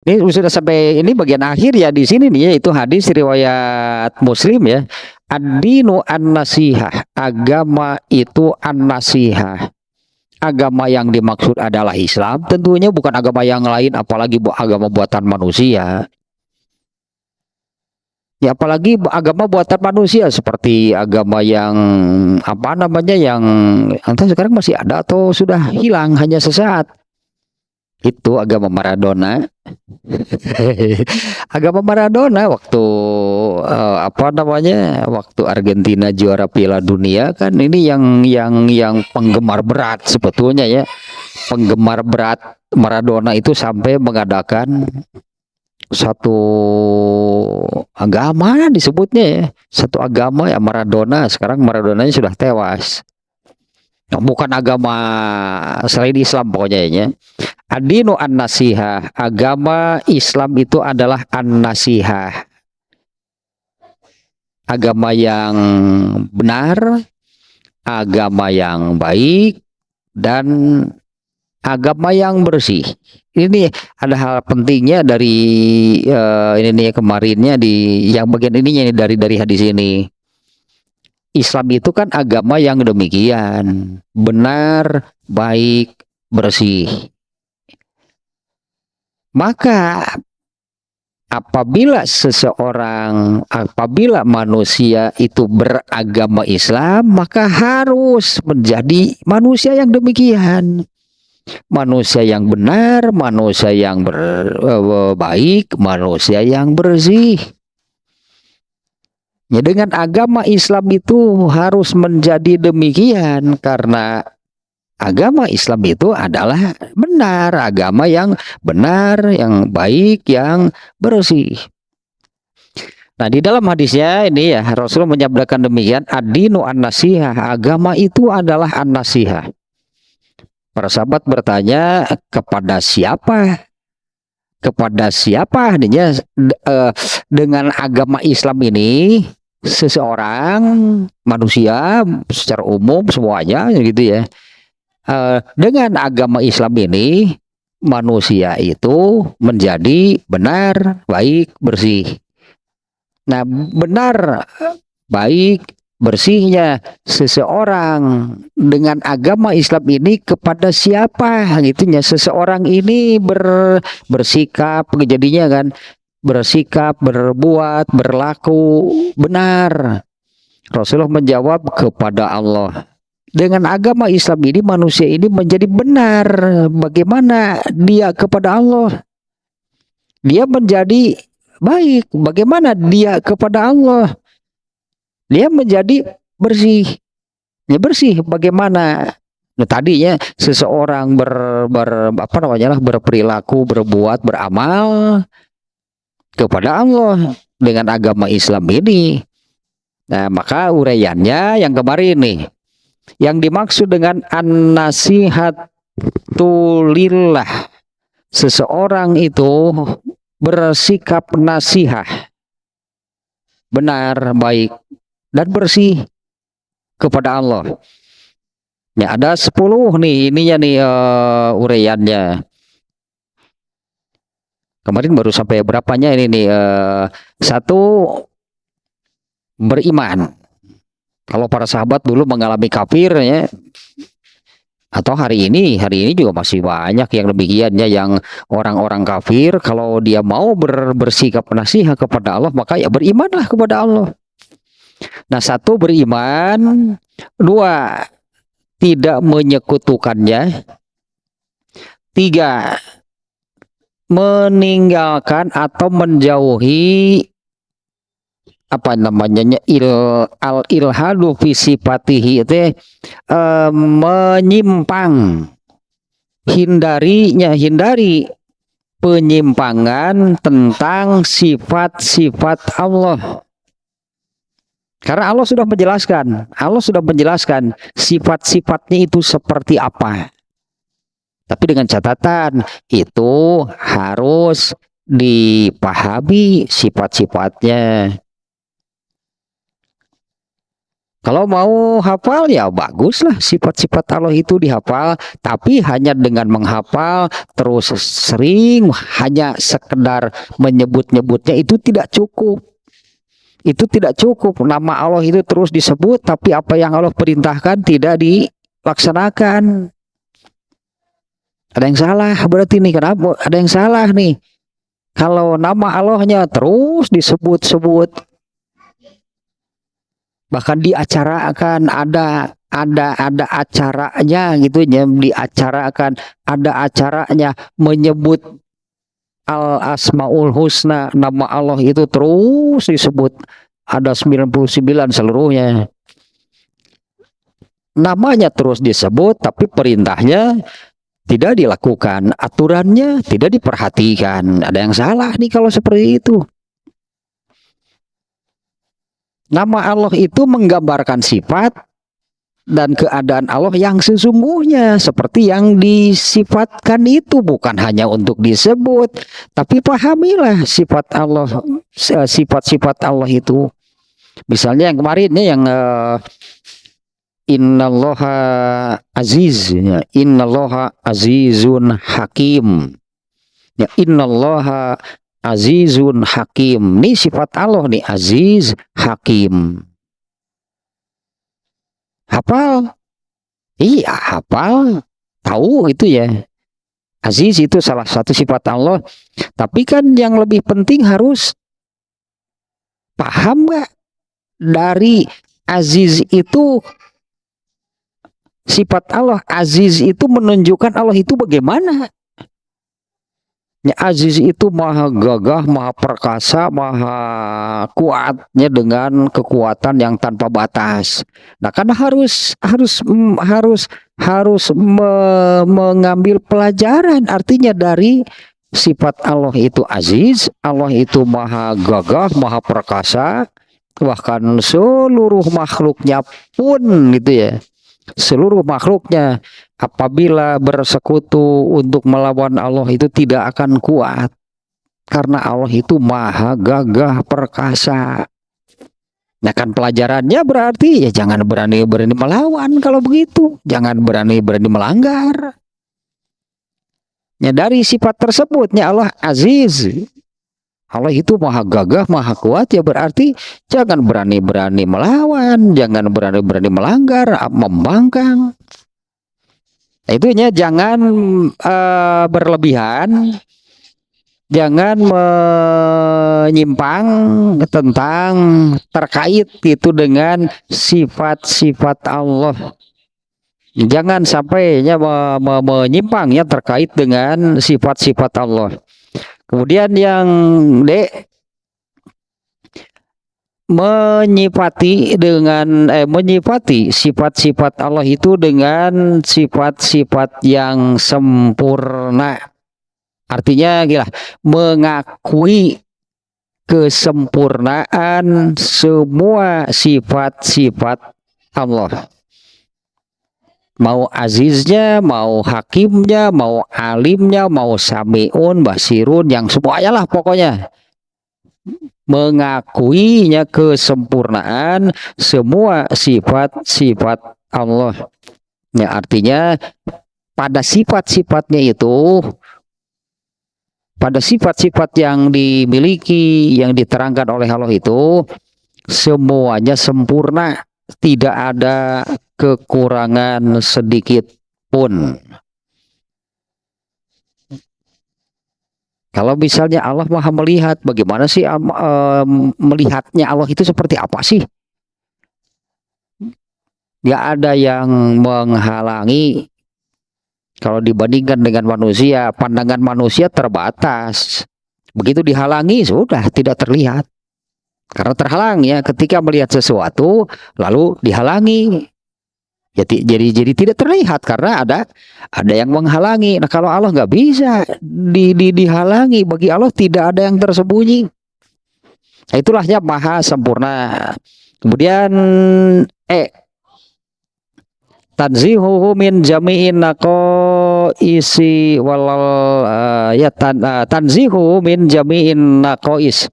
Ini sudah sampai ini bagian akhir ya di sini nih ya, itu hadis riwayat Muslim ya. Ad-dinu an-nasihah, agama itu an-nasihah. Agama yang dimaksud adalah Islam, tentunya bukan agama yang lain, apalagi agama buatan manusia. Ya apalagi agama buatan manusia seperti agama yang apa namanya yang entah sekarang masih ada atau sudah hilang hanya sesaat. Itu agama Maradona. Agama Maradona waktu apa namanya waktu Argentina juara Piala Dunia kan ini yang penggemar berat sebetulnya ya, penggemar berat Maradona itu sampai mengadakan satu agama disebutnya ya, satu agama ya Maradona. Sekarang Maradonanya sudah tewas. Nah, bukan agama selain Islam pokoknya ya. Adinu an-nasihah, agama Islam itu adalah an-nasihah, agama yang benar, agama yang baik, dan agama yang bersih. Ini ada hal pentingnya dari ini nih kemarinnya di yang bagian ininya nih dari hadis ini. Islam itu kan agama yang demikian, benar, baik, bersih. Maka apabila manusia itu beragama Islam, maka harus menjadi manusia yang demikian. Manusia yang benar, manusia yang baik, manusia yang bersih. Ya, dengan agama Islam itu harus menjadi demikian karena agama Islam itu adalah benar, agama yang benar, yang baik, yang bersih. Nah, di dalam hadisnya ini ya Rasulullah menyabdakan demikian, ad-dinu an-nasihah, agama itu adalah an-nasihah. Para sahabat bertanya, kepada siapa? Kepada siapa adanya dengan agama Islam ini seseorang manusia secara umum semuanya gitu ya. Dengan agama Islam ini manusia itu menjadi benar, baik, bersih. Nah, benar, baik, bersihnya seseorang dengan agama Islam ini kepada siapa gitunya, seseorang ini bersikap jadinya kan, bersikap, berbuat, berlaku benar. Rasulullah menjawab, kepada Allah. Dengan agama Islam ini manusia ini menjadi benar. Bagaimana dia kepada Allah? Dia menjadi baik. Bagaimana dia kepada Allah? Dia menjadi bersih. Ya bersih bagaimana? Nah, tadinya seseorang apa namanya berperilaku, berbuat, beramal kepada Allah dengan agama Islam ini. Nah, maka uraiannya yang kemarin nih. Yang dimaksud dengan an-nasihatu lillah, seseorang itu bersikap nasihah, benar, baik, dan bersih kepada Allah. Ya, ada 10 nih ininya nih uraiannya. Kemarin baru sampai berapanya ini nih? Satu, beriman. Kalau para sahabat dulu mengalami kafir ya, atau hari ini juga masih banyak yang demikiannya, yang orang-orang kafir kalau dia mau bersikap nasihat kepada Allah maka ya berimanlah kepada Allah. Nah, satu, beriman. Dua, tidak menyekutukannya. Tiga, meninggalkan atau menjauhi apa namanya al-ilhadu fi sifatihi itu menyimpang, hindari penyimpangan tentang sifat-sifat Allah. Karena Allah sudah menjelaskan sifat-sifatnya itu seperti apa. Tapi dengan catatan itu harus dipahami sifat-sifatnya. Kalau mau hafal ya baguslah sifat-sifat Allah itu dihafal, tapi hanya dengan menghafal terus sering hanya sekedar menyebut-nyebutnya itu tidak cukup. Itu tidak cukup. Nama Allah itu terus disebut tapi apa yang Allah perintahkan tidak dilaksanakan. Ada yang salah berarti nih. Kenapa? Ada yang salah nih. Kalau nama Allahnya terus disebut-sebut, bahkan diacarakan, ada acaranya gitu ya, diacarakan, ada acaranya menyebut al asmaul husna, nama Allah itu terus disebut, ada 99 seluruhnya, namanya terus disebut tapi perintahnya tidak dilakukan, aturannya tidak diperhatikan. Ada yang salah nih kalau seperti itu. Nama Allah itu menggambarkan sifat dan keadaan Allah yang sesungguhnya seperti yang disifatkan itu, bukan hanya untuk disebut, tapi pahamilah sifat Allah, sifat-sifat Allah itu. Misalnya yang kemarin ya, yang innallaha aziz, ya, innallaha azizun hakim. Ya, innallaha azizun hakim. Ini sifat Allah nih, aziz, hakim. Hafal? Iya, hafal. Tahu itu ya. Aziz itu salah satu sifat Allah. Tapi kan yang lebih penting harus paham nggak dari aziz itu, sifat Allah. Aziz itu menunjukkan Allah itu bagaimana. Ya, Aziz itu maha gagah, maha perkasa, maha kuatnya dengan kekuatan yang tanpa batas. Nah, karena harus mengambil pelajaran, artinya dari sifat Allah itu aziz, Allah itu maha gagah, maha perkasa, bahkan seluruh makhluknya pun gitu ya. Seluruh makhluknya apabila bersekutu untuk melawan Allah itu tidak akan kuat, karena Allah itu maha gagah perkasa. Nah kan pelajarannya berarti ya jangan berani-berani melawan. Kalau begitu jangan berani-berani melanggar. Ya dari sifat tersebutnya Allah aziz, Allah itu maha gagah, maha kuat, ya berarti jangan berani-berani melawan, jangan berani-berani melanggar, membangkang. Itunya jangan berlebihan, jangan menyimpang tentang terkait itu dengan sifat-sifat Allah. Jangan sampai menyimpangnya terkait dengan sifat-sifat Allah. Kemudian yang D, menyifati sifat-sifat Allah itu dengan sifat-sifat yang sempurna. Artinya gila, mengakui kesempurnaan semua sifat-sifat Allah. Mau aziznya, mau hakimnya, mau alimnya, mau samiun, basirun, yang semuanya lah pokoknya. Mengakuinya kesempurnaan semua sifat-sifat Allah. Ya, artinya pada sifat-sifatnya itu, pada sifat-sifat yang dimiliki, yang diterangkan oleh Allah itu, semuanya sempurna. Tidak ada kekurangan sedikit pun. Kalau misalnya Allah maha melihat, bagaimana sih melihatnya Allah itu seperti apa sih? Gak ada yang menghalangi. Kalau dibandingkan dengan manusia, pandangan manusia terbatas. Begitu dihalangi, sudah tidak terlihat. Karena terhalang ya, ketika melihat sesuatu lalu dihalangi, jadi tidak terlihat karena ada yang menghalangi. Nah kalau Allah nggak bisa dihalangi, bagi Allah tidak ada yang tersembunyi. Nah, itulahnya maha sempurna. Kemudian tanzihuhu min jami'in naqaisi walal tanzihu min jami'in naqais.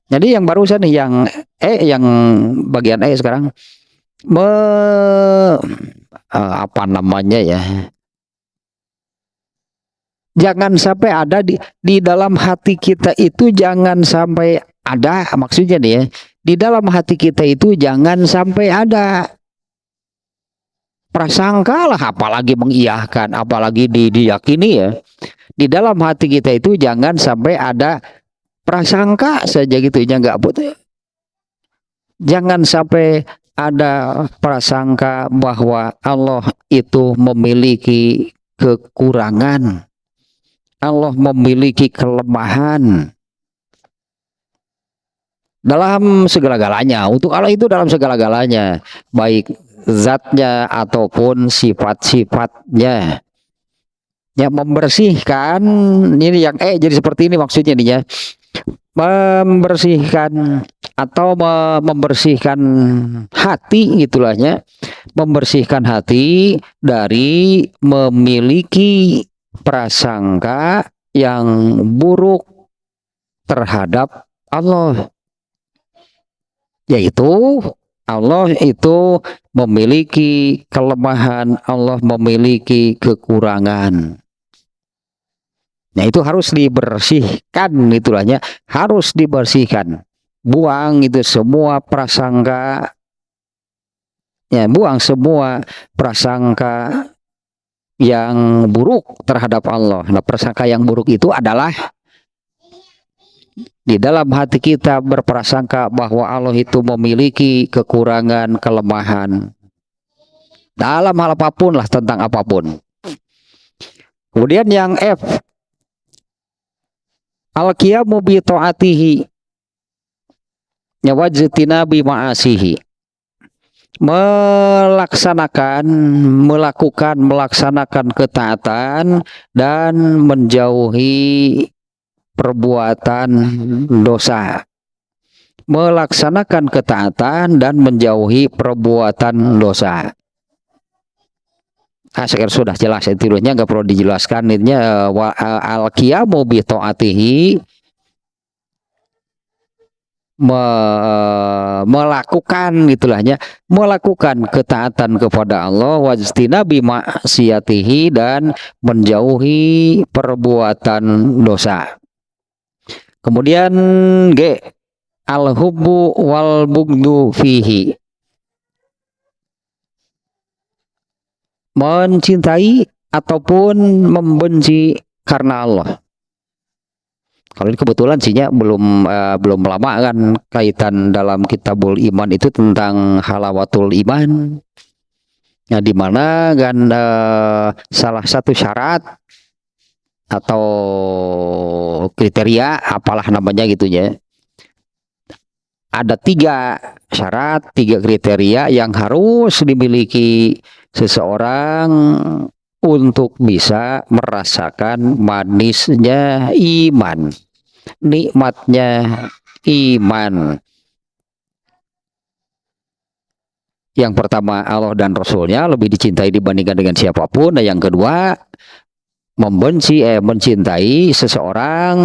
Jadi yang barusan nih, yang bagian sekarang, me, apa namanya ya? Jangan sampai ada di dalam hati kita itu, jangan sampai ada, maksudnya nih ya, di dalam hati kita itu jangan sampai ada prasangka lah, apalagi mengiyahkan, apalagi diyakini ya. Di dalam hati kita itu jangan sampai ada prasangka saja gitu ya, nggak betul. Jangan sampai ada prasangka bahwa Allah itu memiliki kekurangan, Allah memiliki kelemahan dalam segala-galanya. Untuk Allah itu dalam segala-galanya, baik zatnya ataupun sifat-sifatnya. Ya, membersihkan ini yang jadi seperti ini maksudnya nih ya. Membersihkan atau membersihkan hati gitulahnya, membersihkan hati dari memiliki prasangka yang buruk terhadap Allah, yaitu Allah itu memiliki kelemahan, Allah memiliki kekurangan. Nah, itu harus dibersihkan, itulahnya harus dibersihkan. Buang itu semua prasangka, ya, buang semua prasangka yang buruk terhadap Allah. Nah, prasangka yang buruk itu adalah di dalam hati kita berprasangka bahwa Allah itu memiliki kekurangan, kelemahan dalam hal apapun lah, tentang apapun. Kemudian yang F, al-qiyamu bi ta'atihi wajtina bi ma'asihi, melaksanakan ketaatan dan menjauhi perbuatan dosa. Melaksanakan ketaatan dan menjauhi perbuatan dosa. Saya sudah jelas intinya, nggak perlu dijelaskan. Intinya al-qiyamu bi ta'atihi, melakukan itulahnya, melakukan ketaatan kepada Allah, wajtina bi ma'siyatihi, dan menjauhi perbuatan dosa. Kemudian G, al-hubbu wal bugdu fihi, mencintai ataupun membenci karena Allah. Kalau ini kebetulan sihnya belum lama kan kaitan dalam Kitabul Iman itu tentang halawatul iman. Nah, di mana kan salah satu syarat atau kriteria, apalah namanya gitu ya. Ada 3 syarat, 3 kriteria yang harus dimiliki seseorang untuk bisa merasakan manisnya iman, nikmatnya iman. Yang pertama, Allah dan Rasulnya lebih dicintai dibandingkan dengan siapapun. Dan yang kedua, mencintai seseorang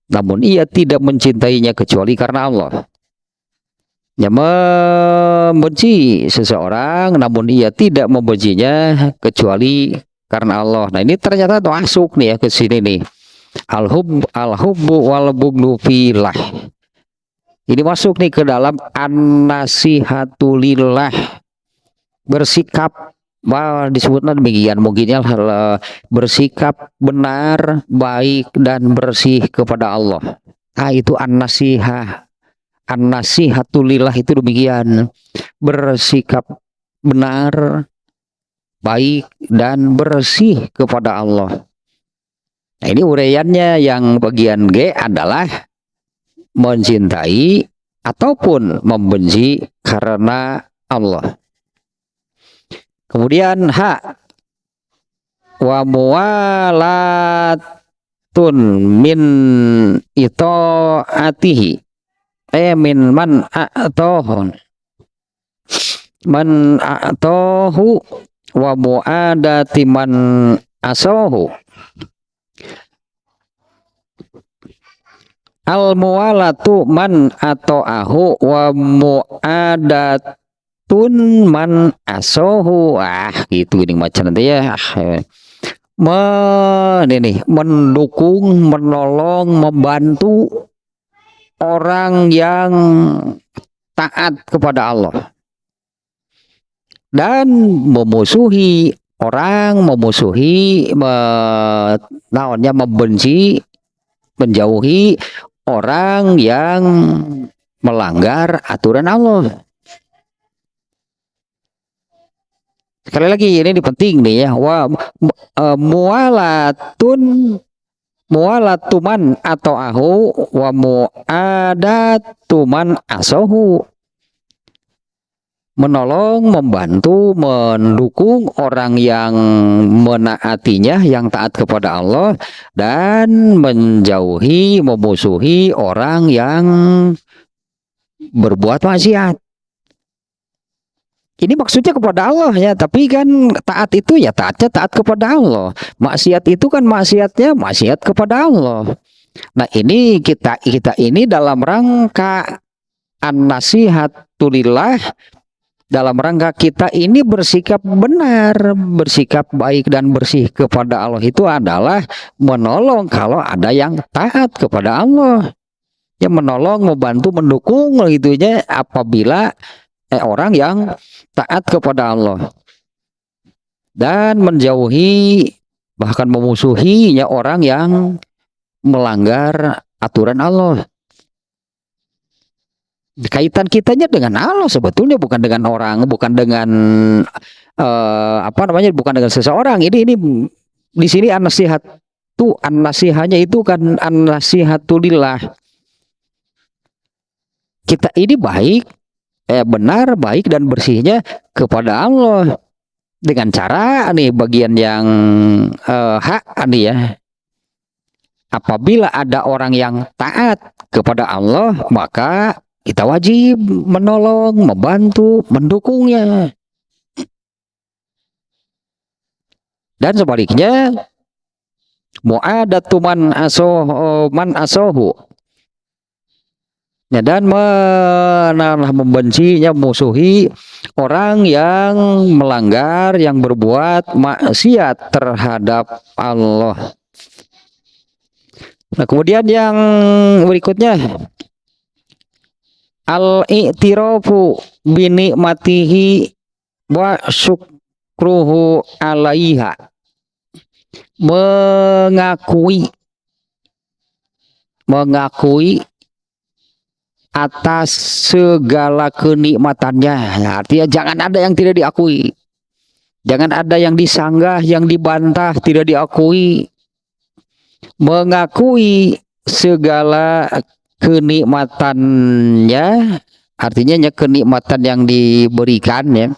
namun ia tidak mencintainya kecuali karena Allah. Ya, membenci seseorang namun ia tidak membencinya kecuali karena Allah. Nah, ini ternyata masuk nih ya ke sini nih. Al-hubbu wal bughdu fillah. Ini masuk nih ke dalam an-nasihatu lillah. Bersikap, disebutnya demikian mungkinnya, bersikap benar, baik dan bersih kepada Allah. Ah, itu an-nasihah. An-nasihatu lillah itu demikian, bersikap benar, baik dan bersih kepada Allah. Nah, ini uraiannya yang bagian G adalah mencintai ataupun membenci karena Allah. Kemudian H, wa muwalatun min itaatihi, min man a'tohu wa mu'adati man asohu. Al muwalatu man ata'ahu wa mu'adatu man asohu, gitu ini macam nanti ya. Mendukung, menolong, membantu orang yang taat kepada Allah dan memusuhi orang, membenci, menjauhi orang yang melanggar aturan Allah. Sekali lagi ini penting nih ya, mualatuman atau ahu wa muadatuman asohu. Menolong, membantu, mendukung orang yang menaatinya, yang taat kepada Allah, dan menjauhi, memusuhi orang yang berbuat maksiat. Ini maksudnya kepada Allah ya, tapi kan taat itu ya taatnya taat kepada Allah. Maksiat itu kan maksiatnya maksiat kepada Allah. Nah ini kita ini dalam rangka an-nasihatulillah, dalam rangka kita ini bersikap benar, bersikap baik dan bersih kepada Allah itu adalah menolong kalau ada yang taat kepada Allah. Ya menolong, membantu, mendukung gitunya apabila orang yang taat kepada Allah. Dan menjauhi bahkan memusuhinya orang yang melanggar aturan Allah. Kaitan kitanya dengan Allah sebetulnya, bukan dengan orang, bukan dengan bukan dengan seseorang. Ini di sini an-nasihatnya itu kan an-nasihatulillah. Kita ini baik, benar, baik dan bersihnya kepada Allah dengan cara nih bagian yang hak nih ya. Apabila ada orang yang taat kepada Allah, maka kita wajib menolong, membantu, mendukungnya. Dan sebaliknya, mu'adatu man asohu. Ya, dan membencinya, musuhi orang yang melanggar, yang berbuat maksiat terhadap Allah. Nah, kemudian yang berikutnya, al-i'tirafu binikmatihi wa syukruhu alaiha. Mengakui atas segala kenikmatannya. Artinya jangan ada yang tidak diakui. Jangan ada yang disanggah, yang dibantah, tidak diakui. Mengakui segala kenikmatannya, artinya kenikmatan yang diberikan ya,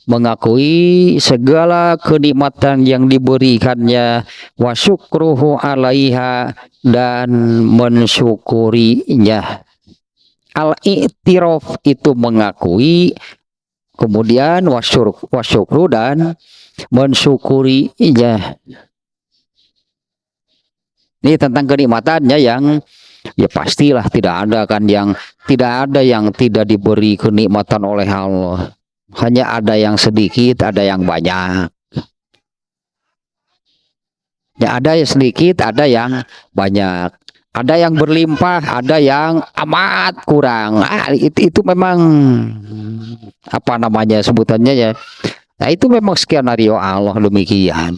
mengakui segala kenikmatan yang diberikannya, wa syukruhu alaiha, dan mensyukurinya. Al-i'tiraf itu mengakui, kemudian wasyukru dan mensyukurinya. Ini tentang kenikmatannya yang ya pastilah tidak ada yang tidak diberi kenikmatan oleh Allah. Hanya ada yang sedikit, ada yang banyak. Ya ada yang sedikit, ada yang banyak. Ada yang berlimpah, ada yang amat kurang. Itu memang sebutannya ya. Nah, itu memang skenario Allah demikian.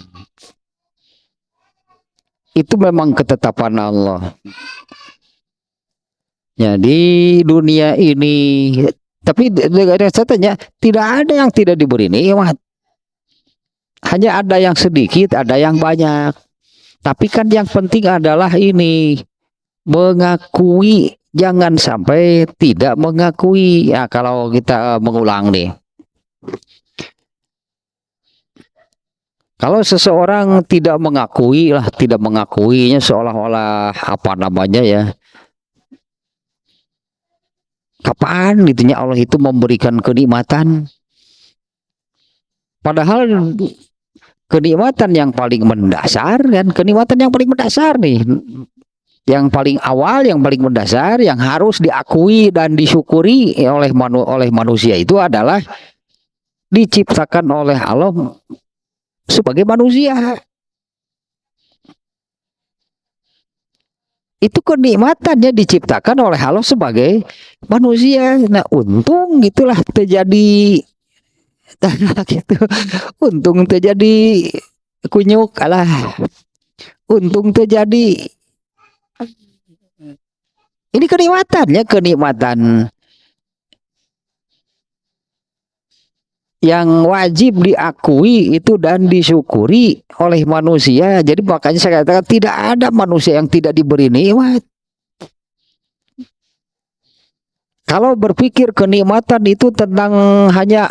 Itu memang ketetapan Allah. Ya, di dunia ini, tapi katanya tidak ada yang tidak diberi nikmat. Hanya ada yang sedikit, ada yang banyak. Tapi kan yang penting adalah ini, mengakui, jangan sampai tidak mengakui. Ya, kalau kita mengulang nih. Kalau seseorang tidak mengakuinya seolah-olah ya. Kapan itunya Allah itu memberikan kenikmatan? Padahal kenikmatan yang paling mendasar nih, Yang paling awal, yang paling mendasar, yang harus diakui dan disyukuri oleh manusia itu adalah diciptakan oleh Allah sebagai manusia. Itu kenikmatannya diciptakan oleh Allah sebagai manusia. Nah, untung gitulah terjadi gitu. Untung terjadi kunyuk alah. Untung terjadi. Ini kenikmatannya, kenikmatan yang wajib diakui itu dan disyukuri oleh manusia. Jadi makanya saya katakan tidak ada manusia yang tidak diberi nikmat. Kalau berpikir kenikmatan itu tentang hanya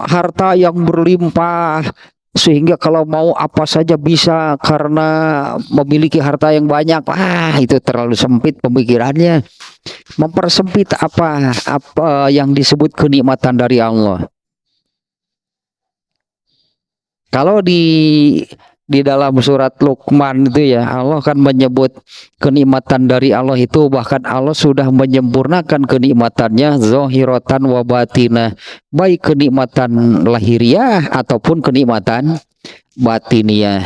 harta yang berlimpah, sehingga kalau mau apa saja bisa karena memiliki harta yang banyak, itu terlalu sempit pemikirannya. Mempersempit apa yang disebut kenikmatan dari Allah. Kalau di dalam surat Luqman itu ya, Allah kan menyebut kenikmatan dari Allah itu, bahkan Allah sudah menyempurnakan kenikmatannya zahiratan wa batinah, baik kenikmatan lahiriah ataupun kenikmatan batiniah,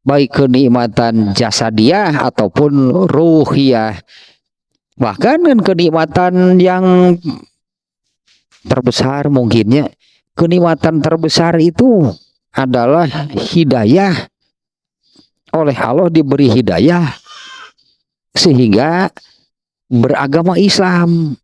baik kenikmatan jasadiah ataupun ruhiyah. Bahkan kan kenikmatan yang terbesar mungkinnya, kenikmatan terbesar itu adalah hidayah. Oleh Allah diberi hidayah sehingga beragama Islam.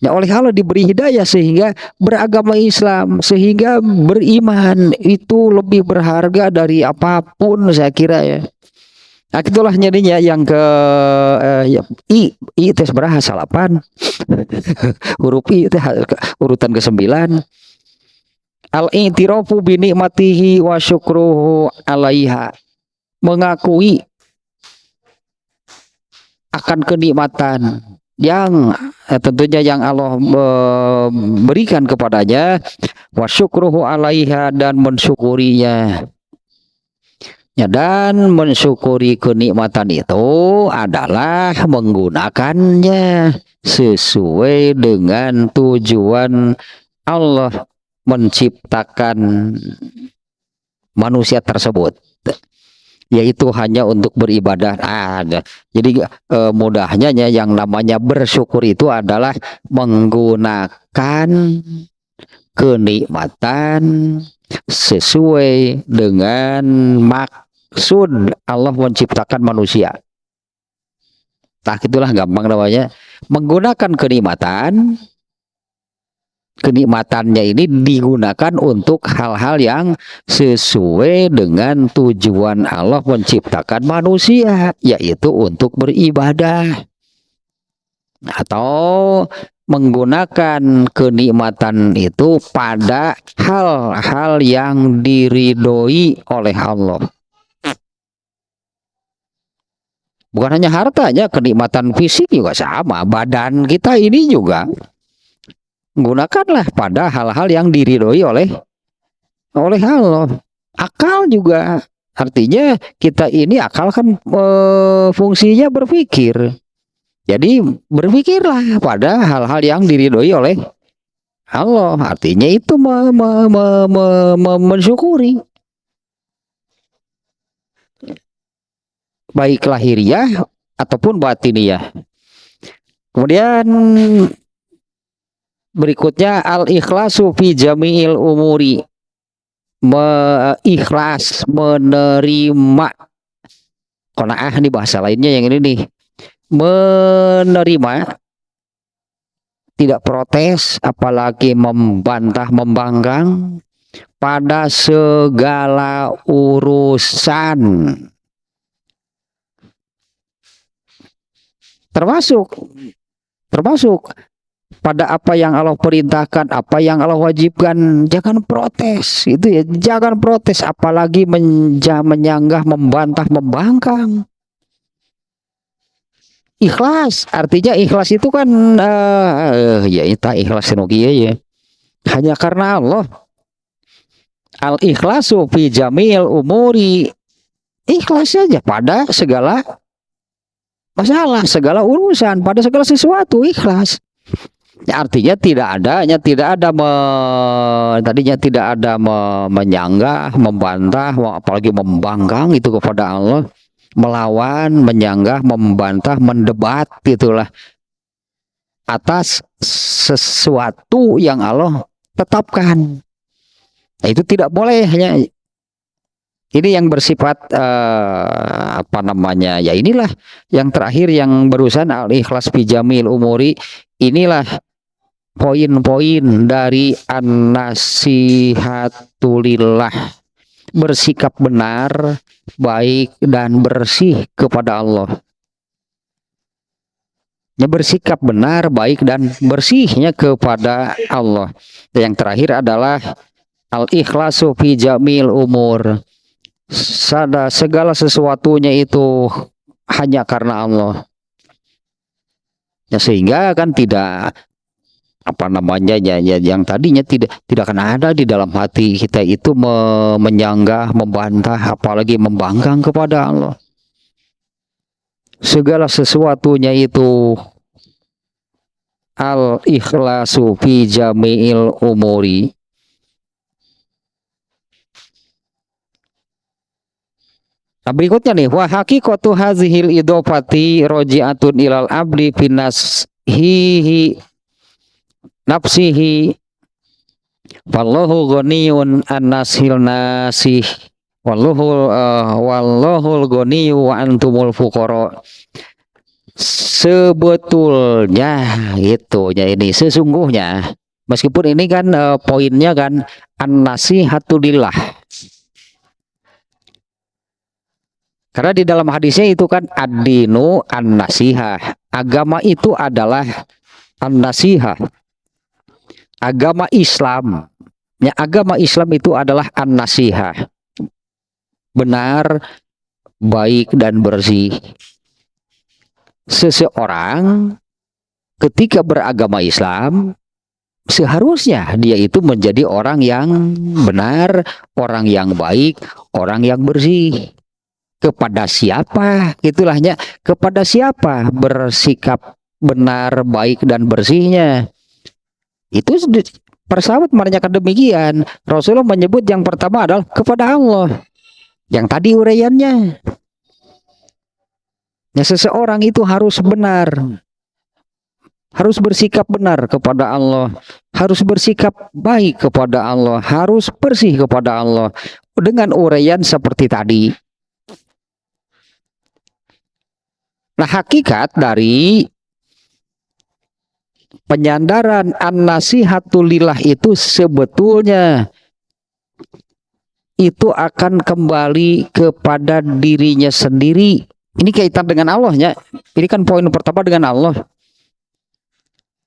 Ya, oleh Allah diberi hidayah sehingga beragama Islam, sehingga beriman itu lebih berharga dari apapun, saya kira ya. Nah, itulah jadinya yang ke I itu seberapa salapan huruf I itu urutan ke-9. Al-i'tirafu bi nikmatihi wa syukruhu 'alaiha. Mengakui akan kenikmatan yang tentunya yang Allah berikan kepadanya, wa syukruhu 'alaiha, dan mensyukurinya. Ya, dan mensyukuri kenikmatan itu adalah menggunakannya sesuai dengan tujuan Allah menciptakan manusia tersebut, yaitu hanya untuk beribadah. Jadi mudahnya yang namanya bersyukur itu adalah menggunakan kenikmatan sesuai dengan maksud Allah menciptakan manusia. Itulah gampang namanya, menggunakan kenikmatannya ini digunakan untuk hal-hal yang sesuai dengan tujuan Allah menciptakan manusia, yaitu untuk beribadah, atau menggunakan kenikmatan itu pada hal-hal yang diridhoi oleh Allah. Bukan hanya hartanya, kenikmatan fisik juga sama, badan kita ini juga gunakanlah pada hal-hal yang diridhoi oleh Allah. Akal juga, artinya kita ini akal kan fungsinya berpikir. Jadi berpikirlah pada hal-hal yang diridhoi oleh Allah. Artinya itu mensyukuri, baik lahiriah ataupun batiniah. Kemudian berikutnya al-ikhlasu fi jami'il umuri. Ikhlas menerima. Qanaah nih bahasa lainnya yang ini nih. Menerima, tidak protes, apalagi membantah, membangkang pada segala urusan, termasuk pada apa yang Allah perintahkan, apa yang Allah wajibkan. Jangan protes, itu ya, jangan protes, apalagi menyanggah, membantah, membangkang. Ikhlas, artinya ikhlas itu kan ya itu ikhlas ya, hanya karena Allah. Al ikhlasu fi jamil umuri, ikhlas saja pada segala masalah, segala urusan, pada segala sesuatu ikhlas. Ya, artinya tidak ada tadinya tidak ada menyanggah, membantah, apalagi membangkang itu kepada Allah, melawan, menyanggah, membantah, mendebat itulah atas sesuatu yang Allah tetapkan. Nah, itu tidak boleh. Hanya ini yang bersifat apa namanya, ya inilah yang terakhir yang berurusan al-ikhlas fi jamil umuri. Inilah poin-poin dari an-nasihatulillah, bersikap benar, baik dan bersih kepada Allah. Ya, bersikap benar, baik dan bersihnya kepada Allah. Dan yang terakhir adalah al-ikhlasu fi jamil umur. Segala sesuatunya itu hanya karena Allah. Ya, sehingga kan tidak apa namanya ya, yang tadinya tidak akan ada di dalam hati kita itu menyanggah, membantah, apalagi membangkang kepada Allah. Segala sesuatunya itu al-ikhlasu fi jami'il umuri. Nah, berikutnya nih, wa haqiqatu hazihil idofati roji'atun ilal abdi finashihi nafsihi wallahu ghaniyun an-nashil nasih wallahul ghaniyu wa antumul fuqara. Sebetulnya gitu ya, ini sesungguhnya, meskipun ini kan poinnya kan an-nasihatulillah, karena di dalam hadisnya itu kan ad-dinu an-nasihah, agama itu adalah an-nasihah. Agama Islam, ya, agama Islam itu adalah an-nasihah, benar, baik dan bersih. Seseorang ketika beragama Islam seharusnya dia itu menjadi orang yang benar, orang yang baik, orang yang bersih. Kepada siapa? Itulahnya, kepada siapa bersikap benar, baik dan bersihnya. Itu persahabat menanyakan demikian. Rasulullah menyebut yang pertama adalah kepada Allah. Yang tadi uraiannya. Ya, seseorang itu harus benar. Harus bersikap benar kepada Allah. Harus bersikap baik kepada Allah. Harus bersih kepada Allah. Dengan uraian seperti tadi. Nah, hakikat dari penyandaran an-nasihatulillah itu sebetulnya itu akan kembali kepada dirinya sendiri. Ini kaitan dengan Allahnya. Ini kan poin pertama dengan Allah.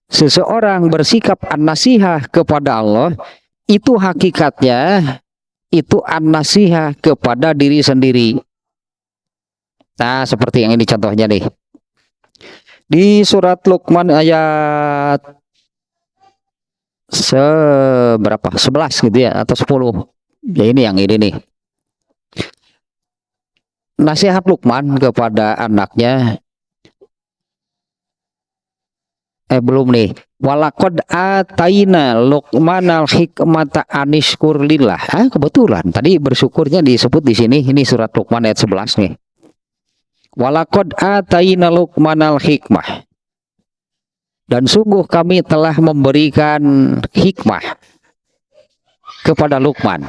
Seseorang bersikap an-nasihah kepada Allah, itu hakikatnya itu an-nasihah kepada diri sendiri. Nah, seperti yang ini contohnya nih. Di surat Luqman ayat seberapa? 11 gitu ya, atau 10. Ya, ini yang ini nih. Nasihat Luqman kepada anaknya. Belum nih. Walaqad ataina Luqmanal hikmata anishkur lillah. Kebetulan tadi bersyukurnya disebut di sini. Ini surat Luqman ayat 11 nih. Walaqad ataina Luqmanal hikmah. Dan sungguh kami telah memberikan hikmah kepada Luqman.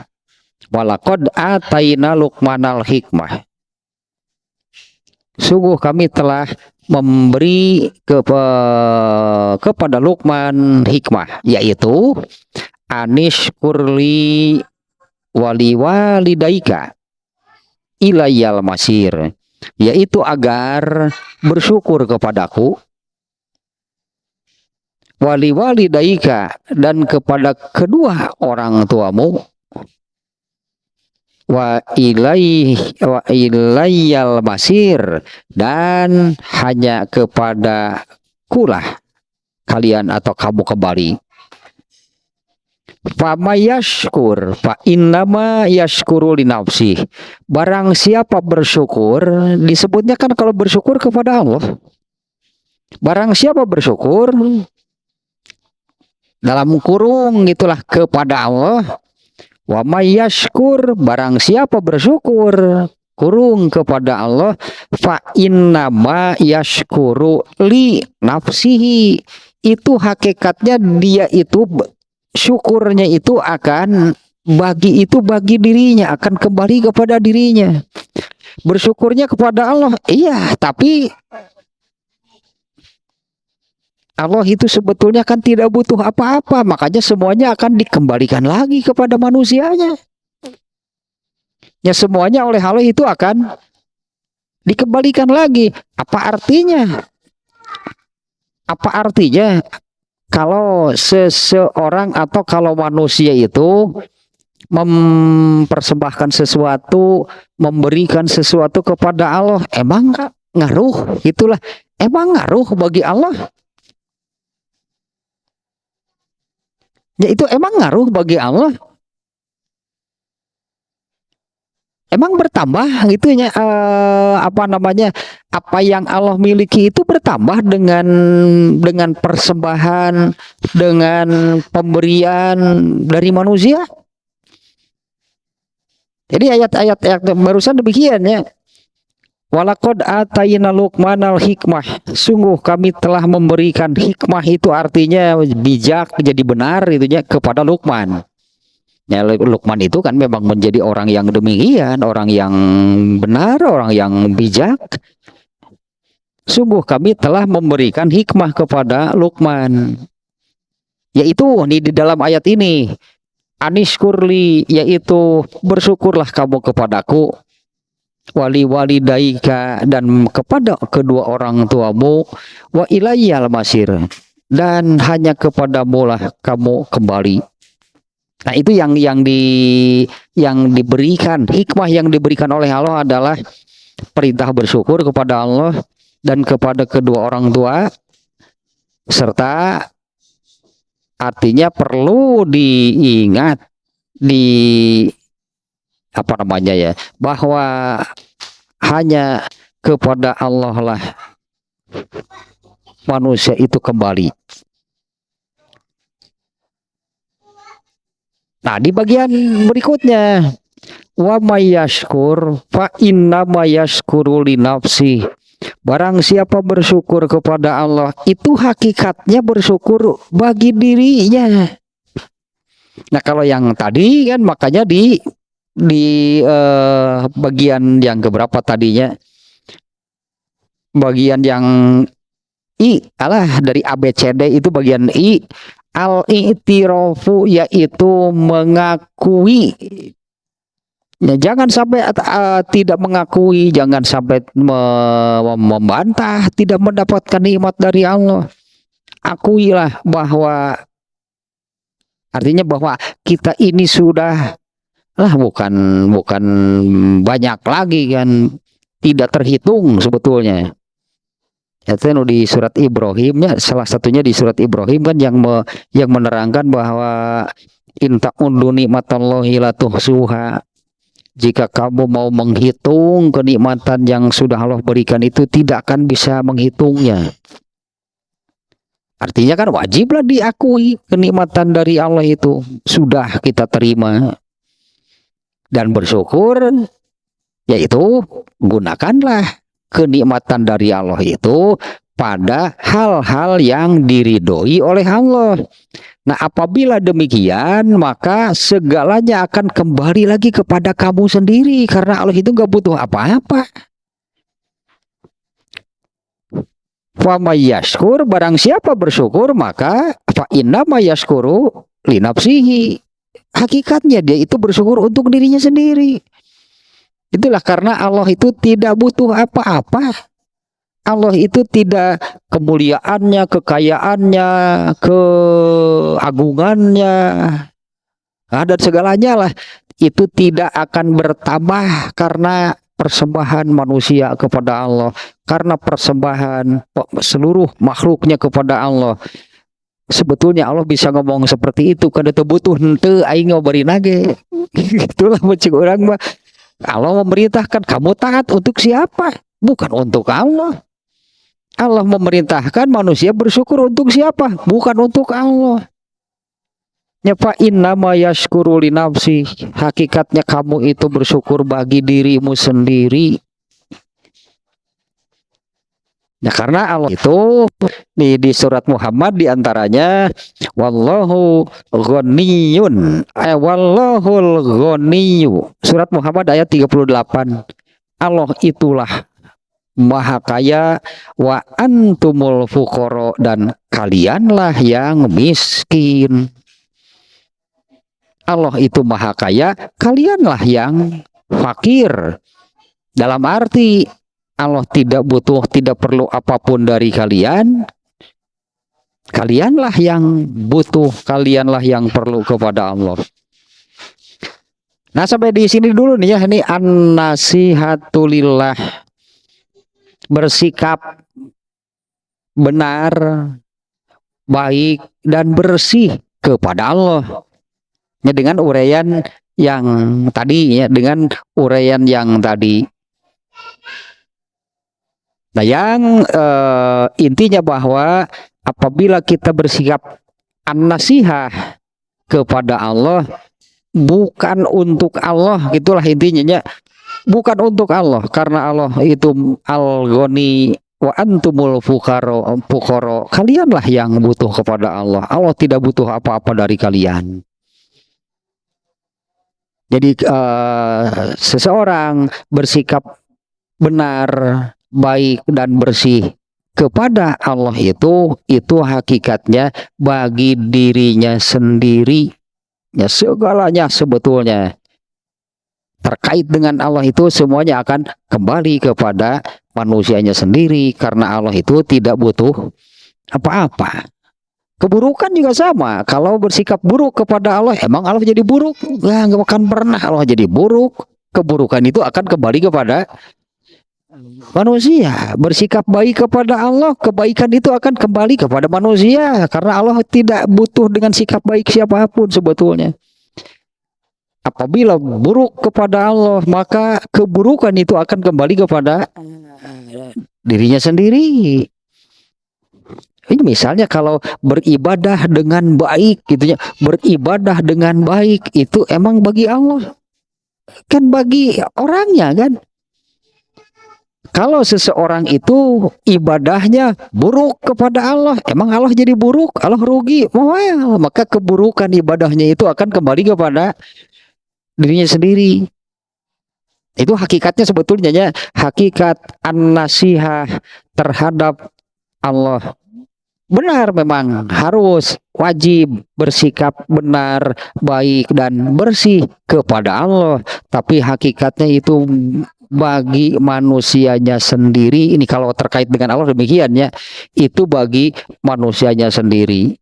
Walaqad ataina Luqmanal hikmah. Sungguh kami telah memberi kepada Luqman hikmah, yaitu anishkurli wali walidaika ilayyal masir, yaitu agar bersyukur kepadaku, wali walidaika, dan kepada kedua orang tuamu, wa ilayyal masir, dan hanya kepada kulah kalian atau kamu kembali. Famayashkur fa innama yashkuru li nafsi. Barang siapa bersyukur, disebutnya kan kalau bersyukur kepada Allah. Barang siapa bersyukur dalam kurung itulah kepada Allah. Wa mayyashkur, barang siapa bersyukur kurung kepada Allah, fa innama yashkuru li nafsihi. Itu hakikatnya dia itu syukurnya itu akan bagi dirinya, akan kembali kepada dirinya. Bersyukurnya kepada Allah, iya, tapi Allah itu sebetulnya kan tidak butuh apa-apa, makanya semuanya akan dikembalikan lagi kepada manusianya. Ya, semuanya oleh Allah itu akan dikembalikan lagi. Apa artinya? Apa artinya kalau seseorang atau kalau manusia itu mempersembahkan sesuatu, memberikan sesuatu kepada Allah, emang ngaruh? Itulah, emang ngaruh bagi Allah? Ya, itu emang ngaruh bagi Allah? Emang bertambah gitu ya, apa namanya, apa yang Allah miliki itu bertambah dengan persembahan, dengan pemberian dari manusia? Jadi ayat-ayat barusan demikian ya. Walaqad atayna Luqmanal hikmah. Sungguh kami telah memberikan hikmah, itu artinya bijak, jadi benar itunya, kepada Luqman. Ya, Luqman itu kan memang menjadi orang yang demikian, orang yang benar, orang yang bijak. Sungguh kami telah memberikan hikmah kepada Luqman. Yaitu di dalam ayat ini, anishkurli, yaitu bersyukurlah kamu kepadaku, wali daika, dan kepada kedua orang tuamu, wa ilayyal masir, dan hanya kepadamu lah kamu kembali. Nah, itu yang diberikan, hikmah yang diberikan oleh Allah adalah perintah bersyukur kepada Allah dan kepada kedua orang tua, serta artinya perlu diingat apa namanya ya, bahwa hanya kepada Allah lah manusia itu kembali. Nah, di bagian berikutnya, wa mayyashkur fa inna mayyashkuru li nafsi. Barang siapa bersyukur kepada Allah, itu hakikatnya bersyukur bagi dirinya. Nah, kalau yang tadi kan makanya di bagian yang keberapa tadinya, bagian yang I, dari ABCD itu bagian I, al-i'tirofu, yaitu mengakui. Ya, jangan sampai tidak mengakui, jangan sampai membantah, tidak mendapatkan nikmat dari Allah. Akuilah bahwa, artinya bahwa kita ini sudah bukan banyak lagi kan, tidak terhitung sebetulnya. Itu di surat Ibrahim ya, salah satunya di surat Ibrahim kan yang menerangkan bahwa inta undu nikmatallahi la tuhsuha. Jika kamu mau menghitung kenikmatan yang sudah Allah berikan itu, tidak akan bisa menghitungnya. Artinya kan wajiblah diakui kenikmatan dari Allah itu sudah kita terima. Dan bersyukur, yaitu gunakanlah kenikmatan dari Allah itu pada hal-hal yang diridhoi oleh Allah. Nah, apabila demikian, maka segalanya akan kembali lagi kepada kamu sendiri, karena Allah itu nggak butuh apa-apa. Fa mayyashkur, barang siapa bersyukur, maka fa inna mayyashkuru li nafsihi. Hakikatnya dia itu bersyukur untuk dirinya sendiri. Itulah karena Allah itu tidak butuh apa-apa. Allah itu tidak kemuliaannya, kekayaannya, keagungannya, dan segalanya lah itu tidak akan bertambah karena persembahan manusia kepada Allah, karena persembahan seluruh makhluknya kepada Allah. Sebetulnya Allah bisa ngomong seperti itu kada teu butuh henteu aing ngobrolin nage. Itulah mencik orang mah. Allah memerintahkan kamu taat untuk siapa? Bukan untuk Allah. Allah memerintahkan manusia bersyukur untuk siapa? Bukan untuk Allah. Ya fa innama yashkuru li nafsi. Hakikatnya kamu itu bersyukur bagi dirimu sendiri. Ya karena Allah itu di surat Muhammad diantaranya wallahu ghaniyun wallahul ghaniyu. Surat Muhammad ayat 38. Allah itulah maha kaya wa antumul fuqara, dan kalianlah yang miskin. Allah itu maha kaya, kalianlah yang fakir. Dalam arti Allah tidak butuh, tidak perlu apapun dari kalian. Kalianlah yang butuh, kalianlah yang perlu kepada Allah. Nah, sampai di sini dulu nih ya, ini an-nasihatulillah. Bersikap benar, baik dan bersih kepada Allah. Ya, dengan uraian yang tadi ya, dengan uraian yang tadi. Nah, yang intinya bahwa apabila kita bersikap an-nasihah kepada Allah, bukan untuk Allah, gitulah intinya ya. Bukan untuk Allah, karena Allah itu al-ghani wa antumul fuqara. Kalianlah yang butuh kepada Allah. Allah tidak butuh apa-apa dari kalian. Jadi seseorang bersikap benar, baik dan bersih kepada Allah itu hakikatnya bagi dirinya sendiri. Ya, segalanya sebetulnya terkait dengan Allah itu semuanya akan kembali kepada manusianya sendiri, karena Allah itu tidak butuh apa-apa. Keburukan juga sama. Kalau bersikap buruk kepada Allah, emang Allah jadi buruk? Ya, nggak akan pernah Allah jadi buruk. Keburukan itu akan kembali kepada manusia. Bersikap baik kepada Allah, kebaikan itu akan kembali kepada manusia, karena Allah tidak butuh dengan sikap baik siapapun sebetulnya. Apabila buruk kepada Allah, maka keburukan itu akan kembali kepada dirinya sendiri. Ini misalnya kalau beribadah dengan baik gitu ya, beribadah dengan baik itu emang bagi Allah, kan bagi orangnya kan. Kalau seseorang itu ibadahnya buruk kepada Allah, emang Allah jadi buruk, Allah rugi, maka keburukan ibadahnya itu akan kembali kepada dirinya sendiri. Itu hakikatnya sebetulnya ya, hakikat an-nasihah terhadap Allah. Benar, memang harus wajib bersikap benar, baik dan bersih kepada Allah, tapi hakikatnya itu bagi manusianya sendiri. Ini kalau terkait dengan Allah demikian ya, itu bagi manusianya sendiri.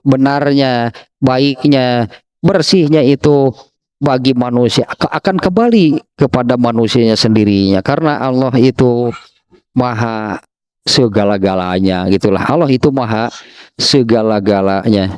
Benarnya, baiknya, bersihnya itu bagi manusia, akan kembali kepada manusianya sendirinya, karena Allah itu maha segala-galanya, gitulah. Allah itu maha segala-galanya.